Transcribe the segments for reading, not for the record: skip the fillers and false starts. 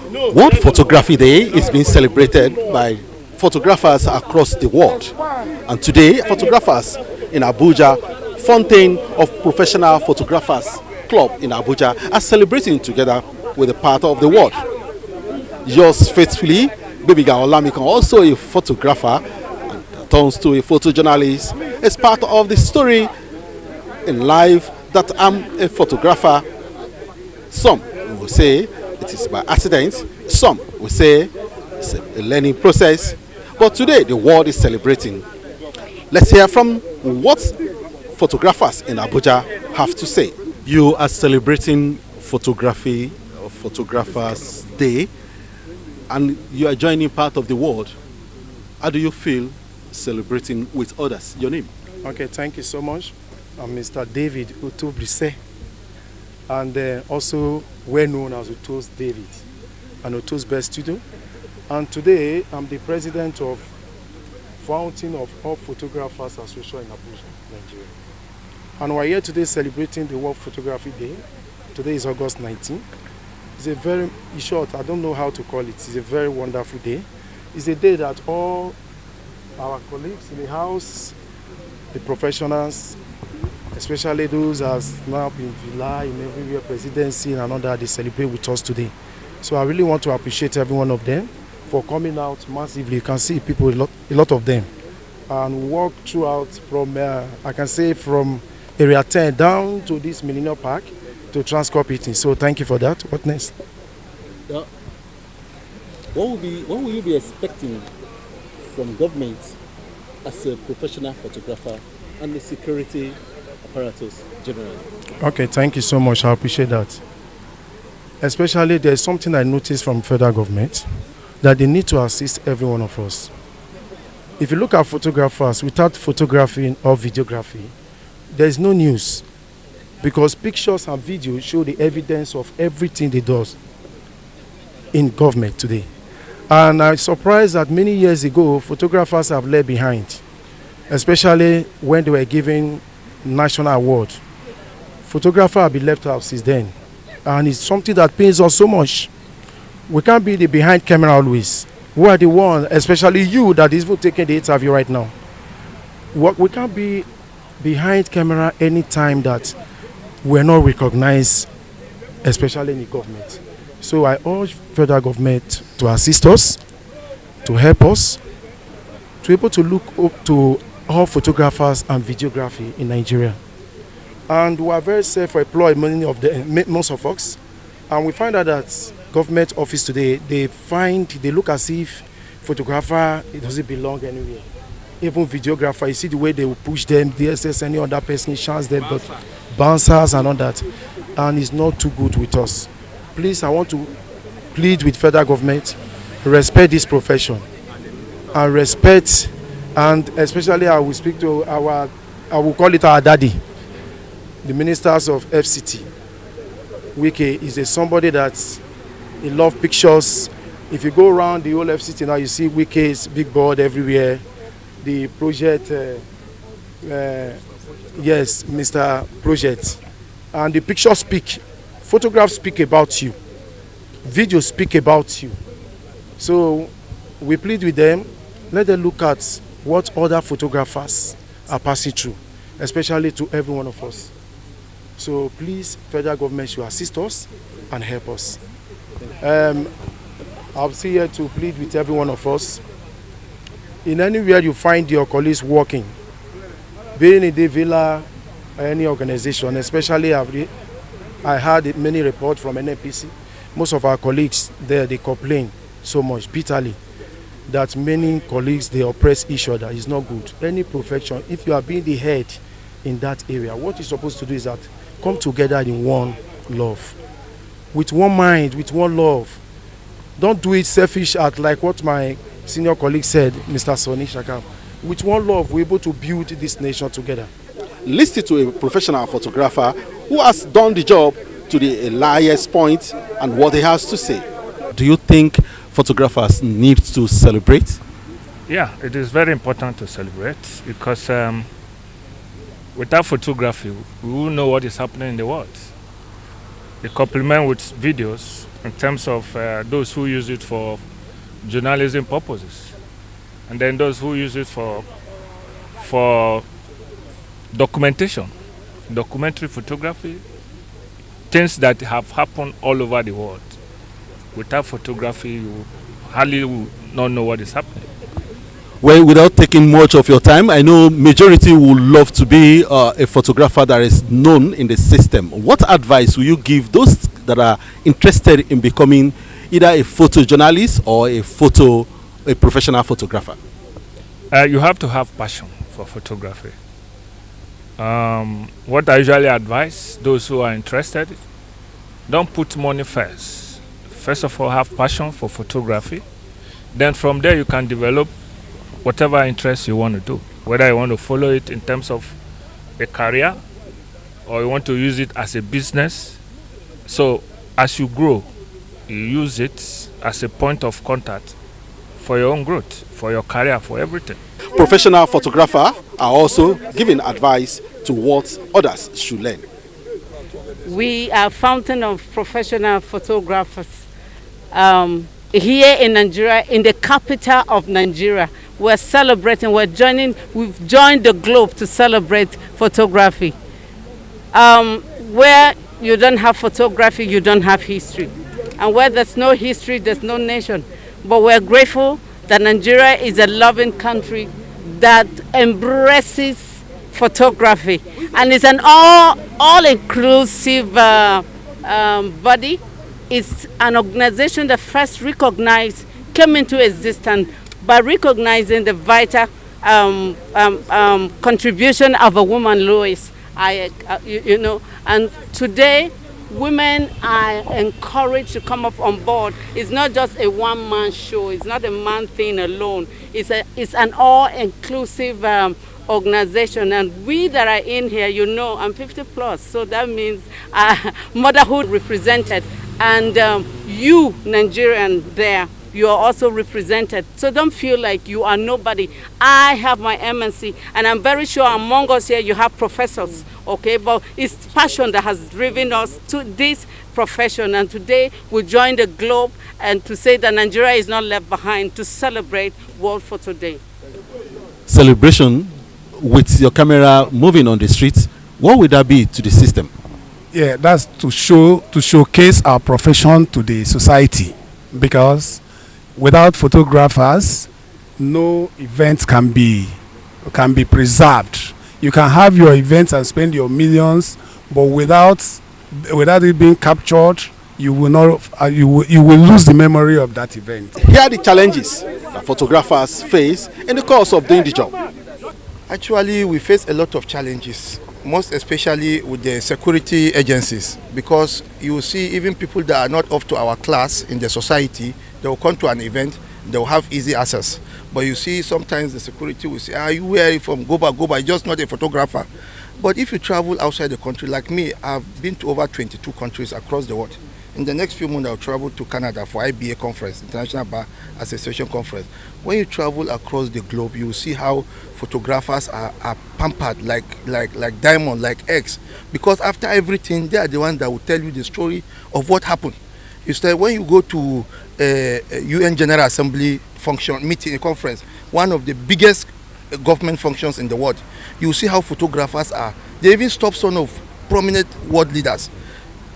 World Photography Day is being celebrated by photographers across the world. And today, photographers in Abuja, Fountain of Professional Photographers Club in Abuja, are celebrating together with a part of the world. Yours faithfully, Baby Olamikon, also a photographer, and turns to a photojournalist, is part of the story in life that I'm a photographer. Some will say it is by accident, some will say it's a learning process, but today the world is celebrating. Let's hear from what photographers in Abuja have to say. You are celebrating photography, or Photographers Day, and you are joining part of the world. How do you feel celebrating with others? Your name? Okay, thank you so much. I'm Mr. David Utobrise, and also well known as Uto's David and Uto's Best Studio. And today I'm the president of Fountain of All Photographers Association in Abuja, Nigeria. And we're here today celebrating the World Photography Day. Today is August 19. It's a very short, I don't know how to call it. It's a very wonderful day. It's a day that all our colleagues in the house, the professionals, especially those as now in Villa, in everywhere, presidency and all that, they celebrate with us today. So I really want to appreciate every one of them for coming out massively. You can see people, a lot of them, and walk throughout from, I can say from Area 10 down to this Millennium Park to Transcorp eating. So thank you for that. What next? What will you be expecting from government as a professional photographer and the security apparatus generally? Okay, thank you so much. I appreciate that. Especially there's something I noticed from federal government, that they need to assist every one of us. If you look at photographers, without photography or videography, there's no news, because pictures and videos show the evidence of everything they do in government today. And I'm surprised that many years ago, photographers have left behind, especially when they were given national award. Photographers have been left out since then. And it's something that pains us so much. We can't be the behind camera always. We are the one, especially you that is even taking the interview right now. We can't be behind camera anytime that we're not recognized, especially in the government. So I urge federal government to assist us, to help us, to be able to look up to all photographers and videography in Nigeria. And we are very self-employed, most of us. And we find out that government office today, they look as if photographer, it doesn't belong anywhere. Even videographer, you see the way they will push them, DSS, any other person, chance them, but bouncers and all that. And it's not too good with us. Please, I want to plead with federal government, respect this profession. And respect, and especially I will speak to I will call it our daddy, the ministers of FCT. Wike is somebody that he loves pictures. If you go around the whole FCT now, you see Wike's big board everywhere. The project, yes, Mr. Project. And the pictures speak. Photographs speak about you. Videos speak about you. So we plead with them, let them look at what other photographers are passing through, especially to every one of us. So please, federal government should assist us and help us. I'll be here to plead with every one of us. In anywhere you find your colleagues working, being in the villa or any organization, especially I had many reports from NNPC. Most of our colleagues there, they complain so much bitterly that many colleagues, they oppress each other. It's not good. Any profession, if you are being the head in that area, what you're supposed to do is that come together in one love, with one mind, with one love. Don't do it selfish at like what my senior colleague said, Mr. Sonny Shakam. With one love, we're able to build this nation together. Listen to a professional photographer who has done the job to the highest point and what he has to say. Do you think photographers need to celebrate? Yeah, it is very important to celebrate because without photography, we will know what is happening in the world. It complement with videos in terms of those who use it for journalism purposes, and then those who use it for documentation, documentary photography, things that have happened all over the world. Without photography, you hardly will not know what is happening. Well, without taking much of your time, I know majority would love to be a photographer that is known in the system. What advice will you give those that are interested in becoming either a photojournalist or a professional photographer? You have to have passion for photography. What I usually advise those who are interested, don't put money first. First of all, have passion for photography. Then from there you can develop whatever interest you want to do. Whether you want to follow it in terms of a career or you want to use it as a business. So as you grow, you use it as a point of contact for your own growth, for your career, for everything. Professional photographers are also giving advice to what others should learn. We are fountain of professional photographers here in Nigeria, in the capital of Nigeria. We're celebrating, we've joined the globe to celebrate photography. Where you don't have photography, you don't have history. And where there's no history, there's no nation. But we're grateful that Nigeria is a loving country that embraces photography. And it's an all-inclusive body. It's an organization that first came into existence by recognizing the vital contribution of a woman, Lois. And today women are encouraged to come up on board. It's not just a one-man show. It's not a man thing alone. It's an all-inclusive organization. And we that are in here, I'm 50 plus, so that means motherhood represented. And you, Nigerian, there, you are also represented. So don't feel like you are nobody. I have my MNC, and I'm very sure among us here you have professors, okay? But it's passion that has driven us to this profession. And today we join the globe and to say that Nigeria is not left behind, to celebrate World Photo Day. Celebration with your camera moving on the streets, what would that be to the system? Yeah, that's to showcase our profession to the society, because without photographers, no event can be preserved. You can have your events and spend your millions, but without it being captured, you will lose the memory of that event. Here are the challenges that photographers face in the course of doing the job. Actually, we face a lot of challenges, most especially with the security agencies, because you will see even people that are not up to our class in the society, they will come to an event, they will have easy access. But you see sometimes the security will say, where are you from? Go back, you're just not a photographer. But if you travel outside the country, like me, I've been to over 22 countries across the world. In the next few months, I'll travel to Canada for IBA conference, International Bar Association conference. When you travel across the globe, you will see how photographers are pampered like diamond, like eggs. Because after everything, they are the ones that will tell you the story of what happened. Instead, when you go to UN General Assembly function, meeting, a conference, one of the biggest government functions in the world, you will see how photographers are. They even stop some of prominent world leaders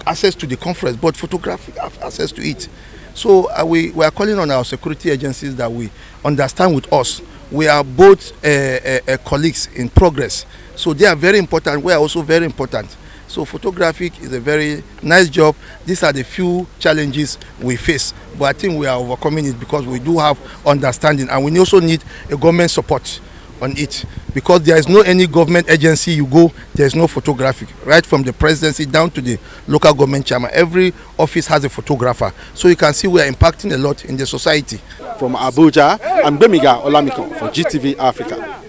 access to the conference, but photography have access to it. So we are calling on our security agencies that we understand with us. We are both colleagues in progress. So they are very important. We are also very important. So photography is a very nice job. These are the few challenges we face. But I think we are overcoming it because we do have understanding, and we also need a government support on it, because there is no any government agency you go, there is no photography, right from the presidency down to the local government chairman. Every office has a photographer, so you can see we are impacting a lot in the society. From Abuja, I'm Bemiga Olamiko for GTV Africa.